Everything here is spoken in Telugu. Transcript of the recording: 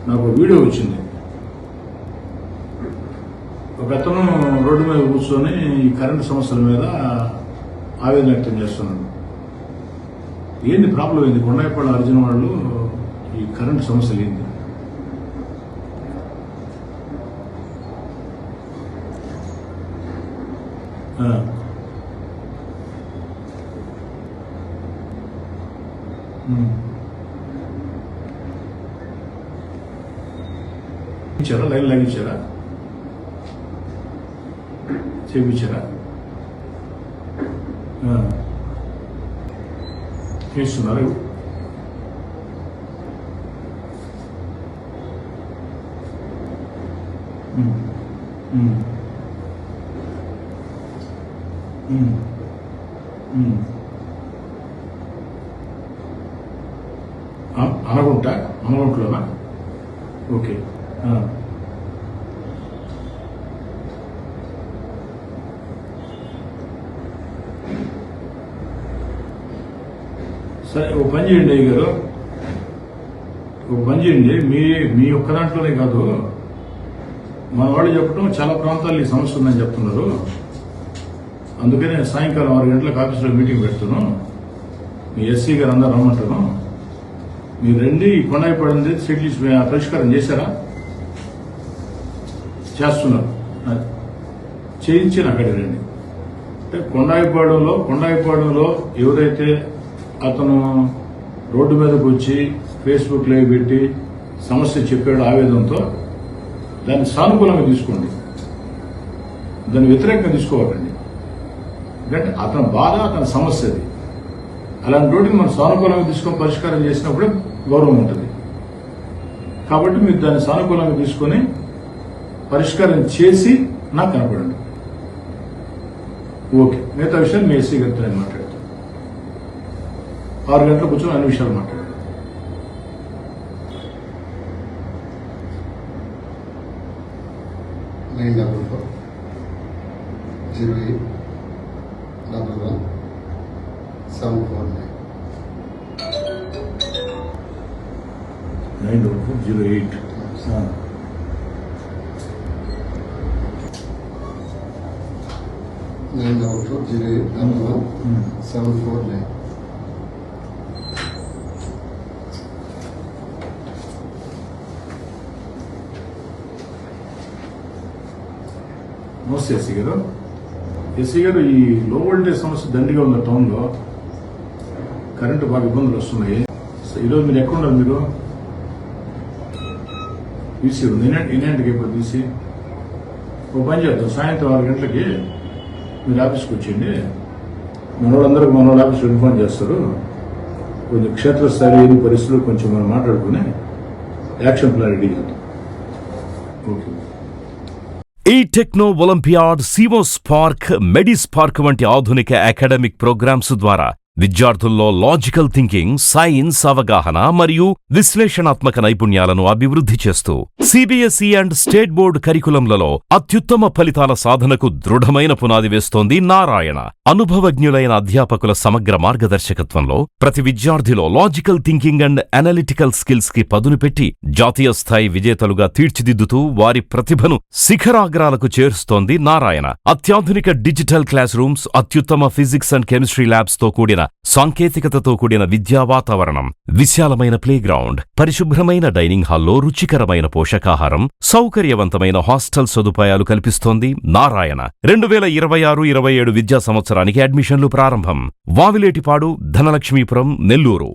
నాకు వీడియో వచ్చింది. ఒక అతను రోడ్డు మీద కూర్చొని ఈ కరెంటు సమస్యల మీద ఆవేదన వ్యక్తం చేస్తున్నాడు. ఏంది ప్రాబ్లం ఏంది? కొండాయిపాడు అర్జున్ వాళ్ళు ఈ కరెంటు సమస్యలు ఏంది? ఇచ్చారా? లైన్ లాగిచ్చారా? చేయించారా? చేస్తున్నారు. అనగుంట్లోనా? ఓకే. సరే, ఓ పని చేయండి అయ్య గారు, ఓ పని చేయండి. మీ ఒక్క దాంట్లోనే కాదు, మన వాళ్ళు చెప్పడం చాలా ప్రాంతాల్లో ఈ సమస్య ఉందని చెప్తున్నారు. అందుకనే సాయంకాలం 6 గంటలకు ఆఫీసులో మీటింగ్ పెడుతున్నాను. మీ ఎస్సీ గారు అందరూ రమ్మంటాను. మీరు రండి. ఈ కొండాయిపాడు సెటిల్స్ పరిష్కారం చేశారా? చేస్తున్నారు. చేయించి అక్కడికి రండి. అంటే కొండాయిపాడులో ఎవరైతే అతను రోడ్డు మీదకి వచ్చి ఫేస్బుక్ లైవ్ పెట్టి సమస్య చెప్పాడు ఆవేదనతో, దాన్ని సానుకూలంగా తీసుకోండి, దాన్ని వ్యతిరేకంగా తీసుకోవాలండి. ఎందుకంటే అతని బాధ, అతని సమస్య అది. అలాంటి రోడ్డుని మనం సానుకూలంగా తీసుకొని పరిష్కారం చేసినప్పుడే గౌరవం ఉంటుంది. కాబట్టి మీరు దాన్ని సానుకూలంగా తీసుకొని పరిష్కారం చేసి నాకు కనపడండి. ఓకే. మిగతా విషయాలు మీ ఎస్సీ గారితో నేను మాట్లాడతాను. 6 గంటలకు కూర్చొని అన్ని విషయాలు మాట్లాడారు. నమస్తే ఎస్సీ గారు. ఎస్సీ గారు, ఈ లో వోల్టేజ్ సమస్య దండిగా ఉంది టౌన్లో. కరెంటు బాగా ఇబ్బందులు వస్తున్నాయి. ఈరోజు మీరు ఎక్కడున్నారు? మీరు ఈసీ ఎన్నింటికి అయిపోతుంది ఈసీ? ఓ పని చేద్దాం, సాయంత్రం 6 గంటలకి మీరు ఆఫీస్కి వచ్చేయండి. మన వాళ్ళ ఆఫీస్లో ఇన్ఫార్మ్ చేస్తారు. కొంచెం క్షేత్రస్థాయి ఏది పరిస్థితులు కొంచెం మనం మాట్లాడుకుని యాక్షన్ ప్లాన్ రెడీ చేద్దాం. ఓకే. ఈ టెక్నో ఒలింపియాడ్, సివోస్పార్క్, మెడిస్పార్క్ వంటి ఆధునిక అకాడమిక్ ప్రోగ్రామ్స్ ద్వారా విద్యార్థుల్లో లాజికల్ థింకింగ్, సైన్స్ అవగాహన మరియు విశ్లేషణాత్మక నైపుణ్యాలను అభివృద్ధి చేస్తూ సిబిఎస్ఈ అండ్ స్టేట్ బోర్డు కరికులంలలో అత్యుత్తమ ఫలితాల సాధనకు దృఢమైన పునాది వేస్తోంది నారాయణ. అనుభవజ్ఞులైన అధ్యాపకుల సమగ్ర మార్గదర్శకత్వంలో ప్రతి విద్యార్థిలో logical thinking and analytical skills కి పదును పెట్టి జాతీయ స్థాయి విజేతలుగా తీర్చిదిద్దుతూ వారి ప్రతిభను శిఖరాగ్రాలకు చేరుస్తోంది నారాయణ. అత్యాధునిక డిజిటల్ క్లాస్ రూమ్స్, అత్యుత్తమ ఫిజిక్స్ అండ్ కెమిస్ట్రీ ల్యాబ్స్ తో కూడిన సాంకేతికతతో కూడిన విద్యా వాతావరణం, విశాలమైన ప్లేగ్రౌండ్, పరిశుభ్రమైన డైనింగ్ హాల్లో రుచికరమైన పోషకాహారం, సౌకర్యవంతమైన హాస్టల్ సదుపాయాలు కల్పిస్తోంది నారాయణ. 2026-27 విద్యా సంవత్సరానికి అడ్మిషన్లు ప్రారంభం. వావిలేటిపాడు, ధనలక్ష్మీపురం, నెల్లూరు.